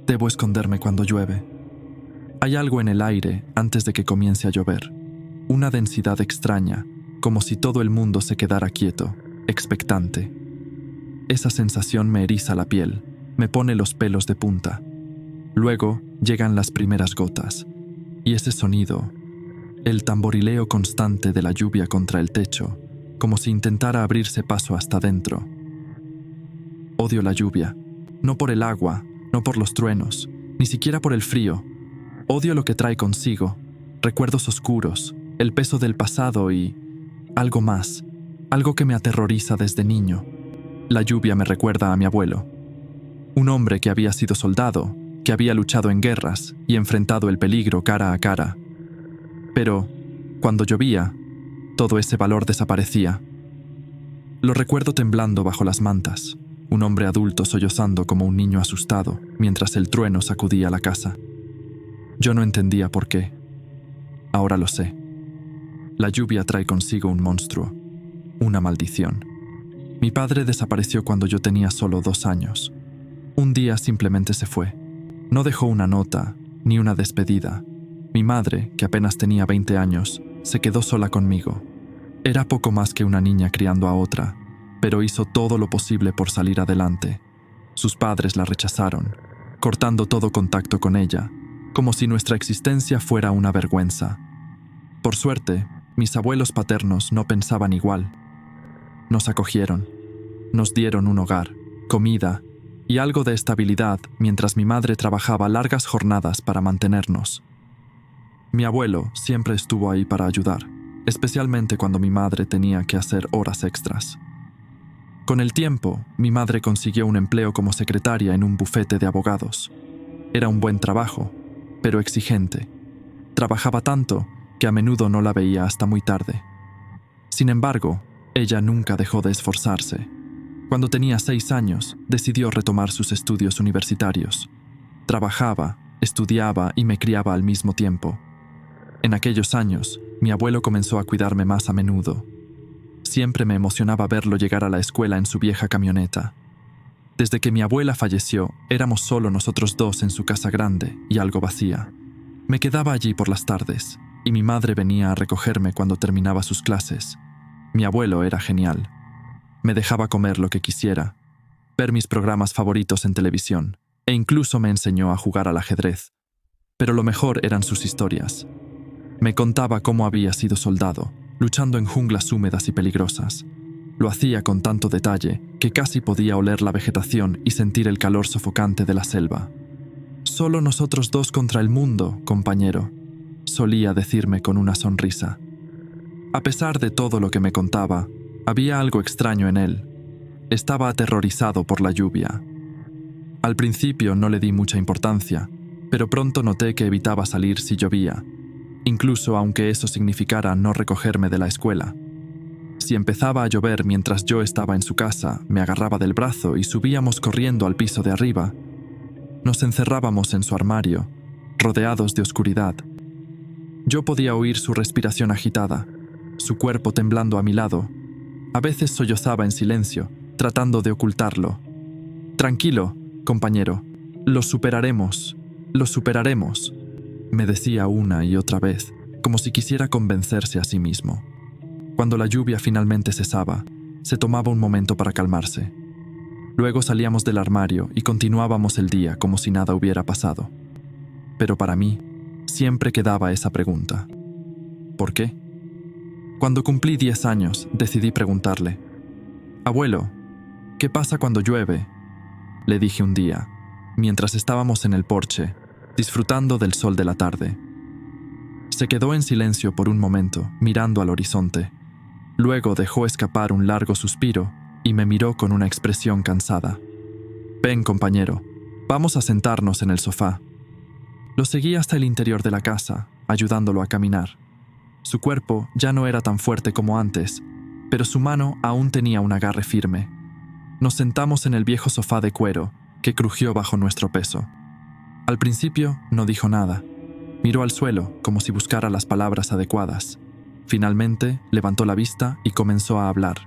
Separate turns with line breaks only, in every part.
Debo esconderme cuando llueve. Hay algo en el aire antes de que comience a llover. Una densidad extraña, como si todo el mundo se quedara quieto, expectante. Esa sensación me eriza la piel, me pone los pelos de punta. Luego llegan las primeras gotas, y ese sonido, el tamborileo constante de la lluvia contra el techo, como si intentara abrirse paso hasta dentro. Odio la lluvia, no por el agua, no por los truenos, ni siquiera por el frío. Odio lo que trae consigo, recuerdos oscuros, el peso del pasado y algo más, algo que me aterroriza desde niño. La lluvia me recuerda a mi abuelo, un hombre que había sido soldado, que había luchado en guerras y enfrentado el peligro cara a cara. Pero, cuando llovía, todo ese valor desaparecía. Lo recuerdo temblando bajo las mantas, un hombre adulto sollozando como un niño asustado mientras el trueno sacudía la casa. Yo no entendía por qué. Ahora lo sé. La lluvia trae consigo un monstruo, una maldición. Mi padre desapareció cuando yo tenía solo 2 años. Un día simplemente se fue. No dejó una nota, ni una despedida. Mi madre, que apenas tenía 20 años, se quedó sola conmigo. Era poco más que una niña criando a otra, pero hizo todo lo posible por salir adelante. Sus padres la rechazaron, cortando todo contacto con ella, como si nuestra existencia fuera una vergüenza. Por suerte, mis abuelos paternos no pensaban igual. Nos acogieron, nos dieron un hogar, comida y algo de estabilidad mientras mi madre trabajaba largas jornadas para mantenernos. Mi abuelo siempre estuvo ahí para ayudar, especialmente cuando mi madre tenía que hacer horas extras. Con el tiempo, mi madre consiguió un empleo como secretaria en un bufete de abogados. Era un buen trabajo, pero exigente. Trabajaba tanto que a menudo no la veía hasta muy tarde. Sin embargo, ella nunca dejó de esforzarse. Cuando tenía 6 años, decidió retomar sus estudios universitarios. Trabajaba, estudiaba y me criaba al mismo tiempo. En aquellos años, mi abuelo comenzó a cuidarme más a menudo. Siempre me emocionaba verlo llegar a la escuela en su vieja camioneta. Desde que mi abuela falleció, éramos solo nosotros 2 en su casa grande y algo vacía. Me quedaba allí por las tardes, y mi madre venía a recogerme cuando terminaba sus clases. Mi abuelo era genial. Me dejaba comer lo que quisiera, ver mis programas favoritos en televisión, e incluso me enseñó a jugar al ajedrez. Pero lo mejor eran sus historias. Me contaba cómo había sido soldado, luchando en junglas húmedas y peligrosas. Lo hacía con tanto detalle que casi podía oler la vegetación y sentir el calor sofocante de la selva. «Solo nosotros 2 contra el mundo, compañero», solía decirme con una sonrisa. A pesar de todo lo que me contaba, había algo extraño en él. Estaba aterrorizado por la lluvia. Al principio no le di mucha importancia, pero pronto noté que evitaba salir si llovía, incluso aunque eso significara no recogerme de la escuela. Si empezaba a llover mientras yo estaba en su casa, me agarraba del brazo y subíamos corriendo al piso de arriba. Nos encerrábamos en su armario, rodeados de oscuridad. Yo podía oír su respiración agitada, su cuerpo temblando a mi lado. A veces sollozaba en silencio, tratando de ocultarlo. «Tranquilo, compañero, lo superaremos, me decía una y otra vez, como si quisiera convencerse a sí mismo. Cuando la lluvia finalmente cesaba, se tomaba un momento para calmarse. Luego salíamos del armario y continuábamos el día como si nada hubiera pasado. Pero para mí, siempre quedaba esa pregunta. ¿Por qué? Cuando cumplí 10 años, decidí preguntarle. «Abuelo, ¿qué pasa cuando llueve?», le dije un día, mientras estábamos en el porche, disfrutando del sol de la tarde. Se quedó en silencio por un momento, mirando al horizonte. Luego dejó escapar un largo suspiro y me miró con una expresión cansada. «Ven, compañero, vamos a sentarnos en el sofá». Lo seguí hasta el interior de la casa, ayudándolo a caminar. Su cuerpo ya no era tan fuerte como antes, pero su mano aún tenía un agarre firme. Nos sentamos en el viejo sofá de cuero, que crujió bajo nuestro peso. Al principio no dijo nada. Miró al suelo como si buscara las palabras adecuadas. Finalmente levantó la vista y comenzó a hablar.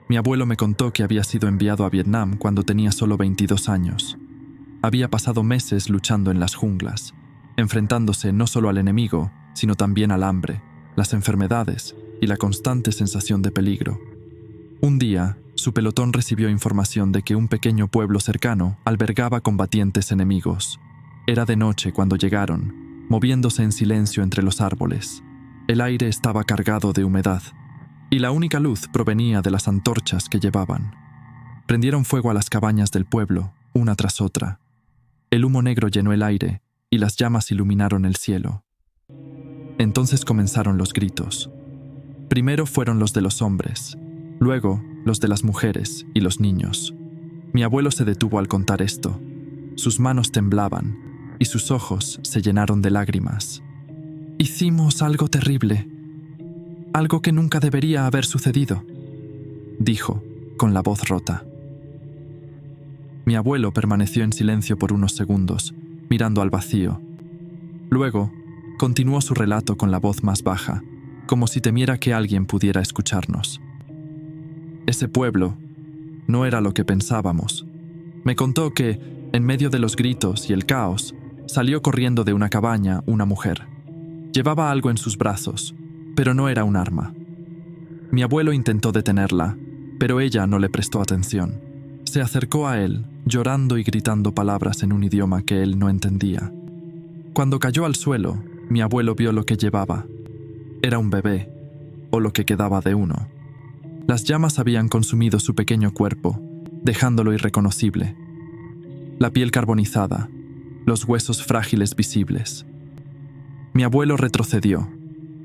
Mi abuelo me contó que había sido enviado a Vietnam cuando tenía solo 22 años. Había pasado meses luchando en las junglas, enfrentándose no solo al enemigo, sino también al hambre, las enfermedades y la constante sensación de peligro. Un día, su pelotón recibió información de que un pequeño pueblo cercano albergaba combatientes enemigos. Era de noche cuando llegaron, moviéndose en silencio entre los árboles. El aire estaba cargado de humedad, y la única luz provenía de las antorchas que llevaban. Prendieron fuego a las cabañas del pueblo, una tras otra. El humo negro llenó el aire, y las llamas iluminaron el cielo. Entonces comenzaron los gritos. Primero fueron los de los hombres, luego los de las mujeres y los niños. Mi abuelo se detuvo al contar esto. Sus manos temblaban, y sus ojos se llenaron de lágrimas. «Hicimos algo terrible, algo que nunca debería haber sucedido», dijo, con la voz rota. Mi abuelo permaneció en silencio por unos segundos, mirando al vacío. Luego, continuó su relato con la voz más baja, como si temiera que alguien pudiera escucharnos. Ese pueblo no era lo que pensábamos. Me contó que, en medio de los gritos y el caos, salió corriendo de una cabaña una mujer. Llevaba algo en sus brazos, pero no era un arma. Mi abuelo intentó detenerla, pero ella no le prestó atención. Se acercó a él, llorando y gritando palabras en un idioma que él no entendía. Cuando cayó al suelo, mi abuelo vio lo que llevaba. Era un bebé, o lo que quedaba de uno. Las llamas habían consumido su pequeño cuerpo, dejándolo irreconocible. La piel carbonizada, los huesos frágiles visibles. Mi abuelo retrocedió,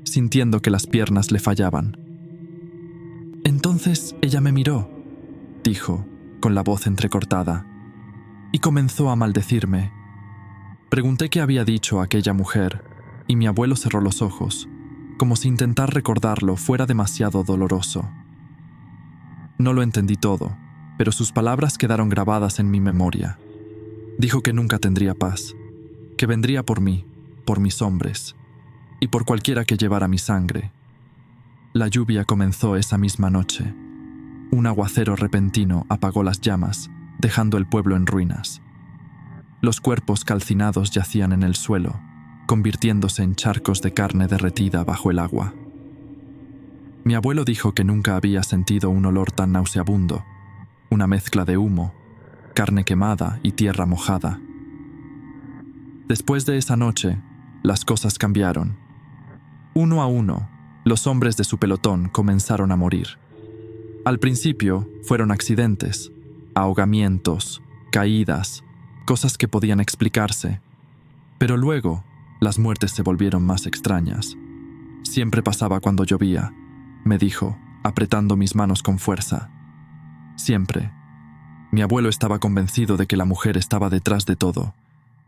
sintiendo que las piernas le fallaban. «Entonces ella me miró», dijo, con la voz entrecortada, y comenzó a maldecirme. Pregunté qué había dicho aquella mujer, y mi abuelo cerró los ojos, como si intentar recordarlo fuera demasiado doloroso. No lo entendí todo, pero sus palabras quedaron grabadas en mi memoria. Dijo que nunca tendría paz, que vendría por mí, por mis hombres, y por cualquiera que llevara mi sangre. La lluvia comenzó esa misma noche. Un aguacero repentino apagó las llamas, dejando el pueblo en ruinas. Los cuerpos calcinados yacían en el suelo, convirtiéndose en charcos de carne derretida bajo el agua. Mi abuelo dijo que nunca había sentido un olor tan nauseabundo, una mezcla de humo, carne quemada y tierra mojada. Después de esa noche, las cosas cambiaron. Uno a uno, los hombres de su pelotón comenzaron a morir. Al principio fueron accidentes, ahogamientos, caídas, cosas que podían explicarse. Pero luego, las muertes se volvieron más extrañas. Siempre pasaba cuando llovía, me dijo, apretando mis manos con fuerza. Siempre. Mi abuelo estaba convencido de que la mujer estaba detrás de todo.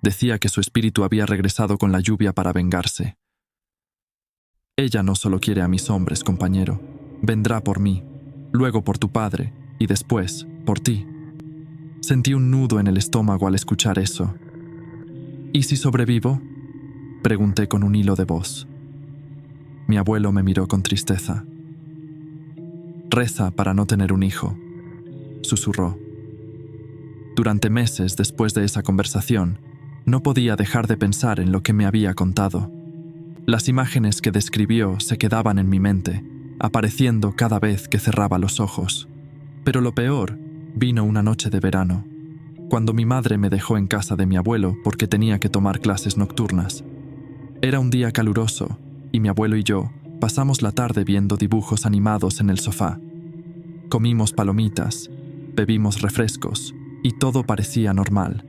Decía que su espíritu había regresado con la lluvia para vengarse. Ella no solo quiere a mis hombres, compañero. Vendrá por mí, luego por tu padre, y después, por ti. Sentí un nudo en el estómago al escuchar eso. ¿Y si sobrevivo?, pregunté con un hilo de voz. Mi abuelo me miró con tristeza. «Reza para no tener un hijo», susurró. Durante meses después de esa conversación, no podía dejar de pensar en lo que me había contado. Las imágenes que describió se quedaban en mi mente, apareciendo cada vez que cerraba los ojos. Pero lo peor vino una noche de verano, cuando mi madre me dejó en casa de mi abuelo porque tenía que tomar clases nocturnas. Era un día caluroso, y mi abuelo y yo pasamos la tarde viendo dibujos animados en el sofá. Comimos palomitas, bebimos refrescos, y todo parecía normal.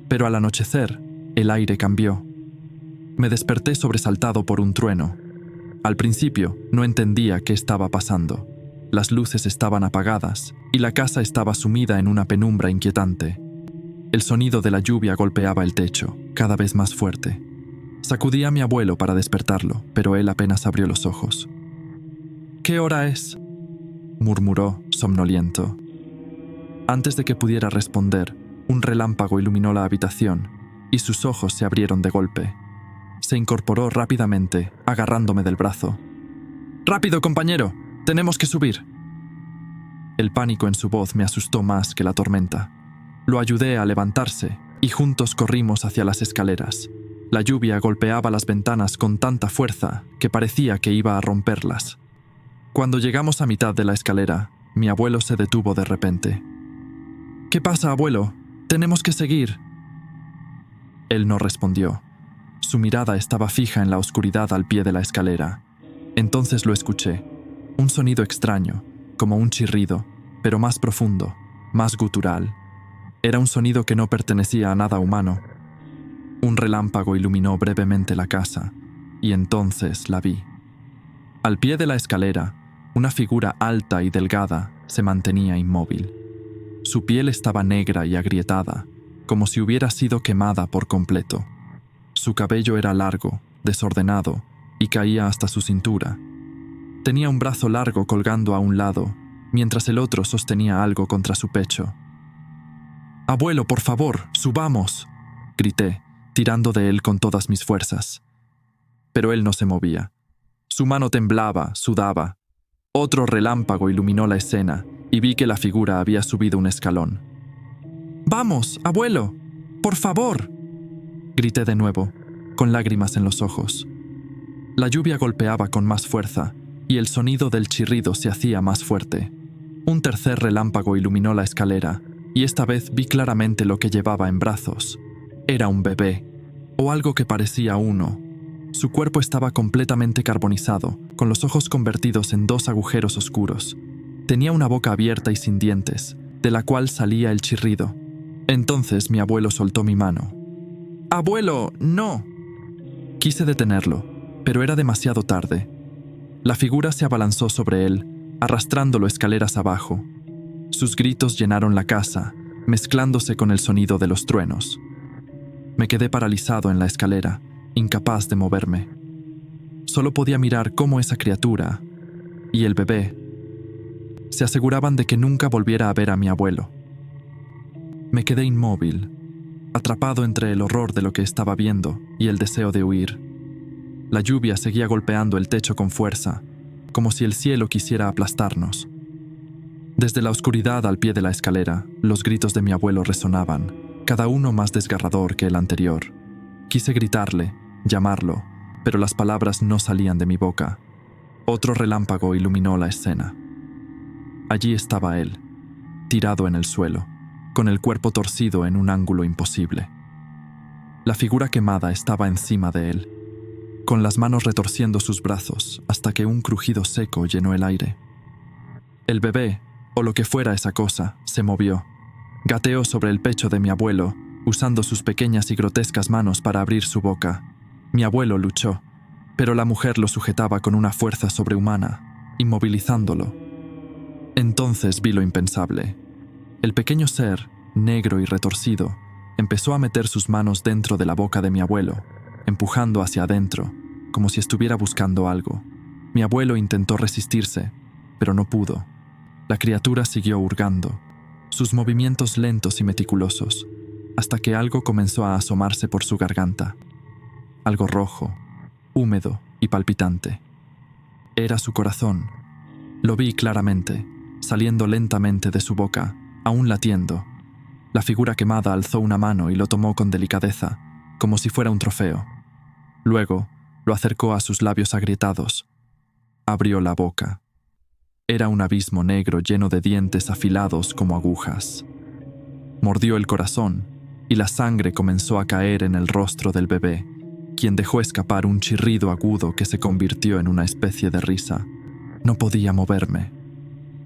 Pero al anochecer, el aire cambió. Me desperté sobresaltado por un trueno. Al principio, no entendía qué estaba pasando. Las luces estaban apagadas, y la casa estaba sumida en una penumbra inquietante. El sonido de la lluvia golpeaba el techo, cada vez más fuerte. Sacudí a mi abuelo para despertarlo, pero él apenas abrió los ojos. «¿Qué hora es?», murmuró, somnoliento. Antes de que pudiera responder, un relámpago iluminó la habitación, y sus ojos se abrieron de golpe. Se incorporó rápidamente, agarrándome del brazo. «¡Rápido, compañero! ¡Tenemos que subir!». El pánico en su voz me asustó más que la tormenta. Lo ayudé a levantarse, y juntos corrimos hacia las escaleras. La lluvia golpeaba las ventanas con tanta fuerza que parecía que iba a romperlas. Cuando llegamos a mitad de la escalera, mi abuelo se detuvo de repente. «¿Qué pasa, abuelo? Tenemos que seguir». Él no respondió. Su mirada estaba fija en la oscuridad al pie de la escalera. Entonces lo escuché. Un sonido extraño, como un chirrido, pero más profundo, más gutural. Era un sonido que no pertenecía a nada humano. Un relámpago iluminó brevemente la casa, y entonces la vi. Al pie de la escalera, una figura alta y delgada se mantenía inmóvil. Su piel estaba negra y agrietada, como si hubiera sido quemada por completo. Su cabello era largo, desordenado, y caía hasta su cintura. Tenía un brazo largo colgando a un lado, mientras el otro sostenía algo contra su pecho. «Abuelo, por favor, subamos», grité, tirando de él con todas mis fuerzas. Pero él no se movía. Su mano temblaba, sudaba. Otro relámpago iluminó la escena y vi que la figura había subido un escalón. «¡Vamos, abuelo! ¡Por favor!», grité de nuevo, con lágrimas en los ojos. La lluvia golpeaba con más fuerza y el sonido del chirrido se hacía más fuerte. Un tercer relámpago iluminó la escalera y esta vez vi claramente lo que llevaba en brazos. Era un bebé, o algo que parecía uno. Su cuerpo estaba completamente carbonizado, con los ojos convertidos en 2 agujeros oscuros. Tenía una boca abierta y sin dientes, de la cual salía el chirrido. Entonces mi abuelo soltó mi mano. «¡Abuelo, no!». Quise detenerlo, pero era demasiado tarde. La figura se abalanzó sobre él, arrastrándolo escaleras abajo. Sus gritos llenaron la casa, mezclándose con el sonido de los truenos. Me quedé paralizado en la escalera, incapaz de moverme. Solo podía mirar cómo esa criatura y el bebé se aseguraban de que nunca volviera a ver a mi abuelo. Me quedé inmóvil, atrapado entre el horror de lo que estaba viendo y el deseo de huir. La lluvia seguía golpeando el techo con fuerza, como si el cielo quisiera aplastarnos. Desde la oscuridad al pie de la escalera, los gritos de mi abuelo resonaban, cada uno más desgarrador que el anterior. Quise gritarle, llamarlo, pero las palabras no salían de mi boca. Otro relámpago iluminó la escena. Allí estaba él, tirado en el suelo, con el cuerpo torcido en un ángulo imposible. La figura quemada estaba encima de él, con las manos retorciendo sus brazos hasta que un crujido seco llenó el aire. El bebé, o lo que fuera esa cosa, se movió. Gateó sobre el pecho de mi abuelo, usando sus pequeñas y grotescas manos para abrir su boca. Mi abuelo luchó, pero la mujer lo sujetaba con una fuerza sobrehumana, inmovilizándolo. Entonces vi lo impensable. El pequeño ser, negro y retorcido, empezó a meter sus manos dentro de la boca de mi abuelo, empujando hacia adentro, como si estuviera buscando algo. Mi abuelo intentó resistirse, pero no pudo. La criatura siguió hurgando, sus movimientos lentos y meticulosos, hasta que algo comenzó a asomarse por su garganta. Algo rojo, húmedo y palpitante. Era su corazón. Lo vi claramente, saliendo lentamente de su boca, aún latiendo. La figura quemada alzó una mano y lo tomó con delicadeza, como si fuera un trofeo. Luego, lo acercó a sus labios agrietados. Abrió la boca. Era un abismo negro lleno de dientes afilados como agujas. Mordió el corazón y la sangre comenzó a caer en el rostro del bebé, quien dejó escapar un chirrido agudo que se convirtió en una especie de risa. No podía moverme.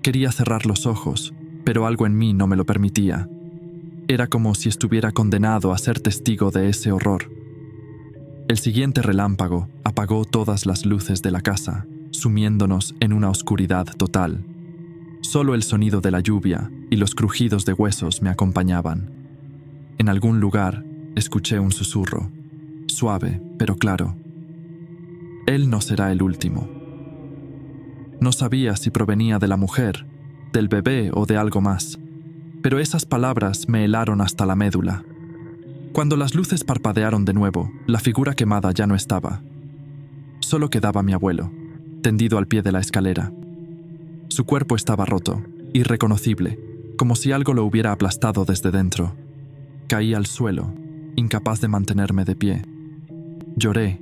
Quería cerrar los ojos, pero algo en mí no me lo permitía. Era como si estuviera condenado a ser testigo de ese horror. El siguiente relámpago apagó todas las luces de la casa, sumiéndonos en una oscuridad total. Solo el sonido de la lluvia y los crujidos de huesos me acompañaban. En algún lugar escuché un susurro, suave pero claro. Él no será el último. No sabía si provenía de la mujer, del bebé o de algo más, pero esas palabras me helaron hasta la médula. Cuando las luces parpadearon de nuevo, la figura quemada ya no estaba. Solo quedaba mi abuelo, tendido al pie de la escalera. Su cuerpo estaba roto, irreconocible, como si algo lo hubiera aplastado desde dentro. Caí al suelo, incapaz de mantenerme de pie. Lloré,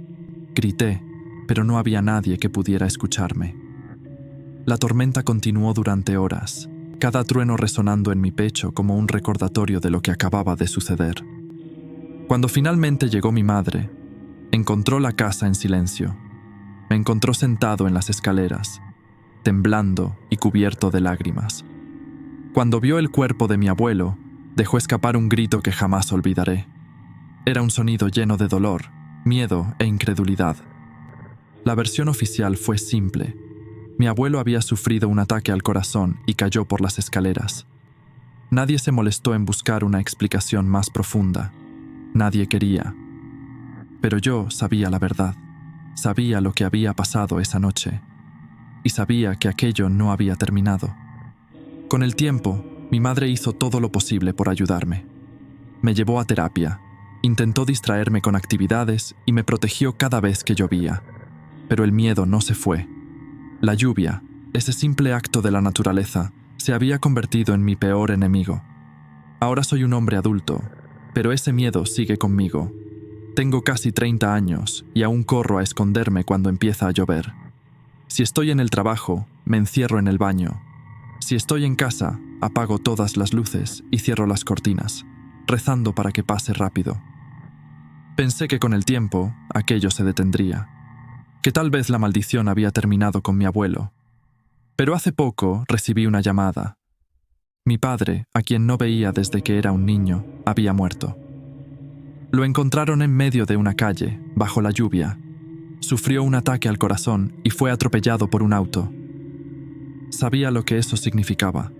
grité, pero no había nadie que pudiera escucharme. La tormenta continuó durante horas, cada trueno resonando en mi pecho como un recordatorio de lo que acababa de suceder. Cuando finalmente llegó mi madre, encontró la casa en silencio. Me encontró sentado en las escaleras, temblando y cubierto de lágrimas. Cuando vio el cuerpo de mi abuelo, dejó escapar un grito que jamás olvidaré. Era un sonido lleno de dolor, miedo e incredulidad. La versión oficial fue simple. Mi abuelo había sufrido un ataque al corazón y cayó por las escaleras. Nadie se molestó en buscar una explicación más profunda. Nadie quería. Pero yo sabía la verdad. Sabía lo que había pasado esa noche. Y sabía que aquello no había terminado. Con el tiempo, mi madre hizo todo lo posible por ayudarme. Me llevó a terapia, intentó distraerme con actividades y me protegió cada vez que llovía. Pero el miedo no se fue. La lluvia, ese simple acto de la naturaleza, se había convertido en mi peor enemigo. Ahora soy un hombre adulto, pero ese miedo sigue conmigo. Tengo casi 30 años y aún corro a esconderme cuando empieza a llover. Si estoy en el trabajo, me encierro en el baño. Si estoy en casa, apago todas las luces y cierro las cortinas, rezando para que pase rápido. Pensé que con el tiempo aquello se detendría, que tal vez la maldición había terminado con mi abuelo. Pero hace poco recibí una llamada. Mi padre, a quien no veía desde que era un niño, había muerto. Lo encontraron en medio de una calle, bajo la lluvia. Sufrió un ataque al corazón y fue atropellado por un auto. Sabía lo que eso significaba.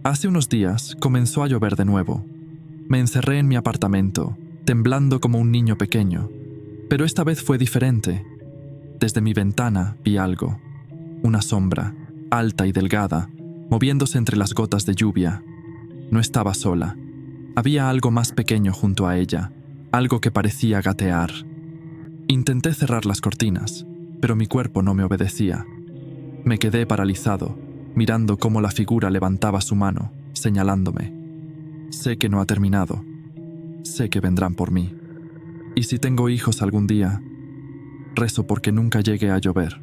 Hace unos días comenzó a llover de nuevo. Me encerré en mi apartamento, temblando como un niño pequeño. Pero esta vez fue diferente. Desde mi ventana vi algo. Una sombra, alta y delgada, moviéndose entre las gotas de lluvia. No estaba sola. Había algo más pequeño junto a ella, algo que parecía gatear. Intenté cerrar las cortinas, pero mi cuerpo no me obedecía. Me quedé paralizado, mirando cómo la figura levantaba su mano, señalándome. Sé que no ha terminado. Sé que vendrán por mí. Y si tengo hijos algún día, rezo porque nunca llegue a llover.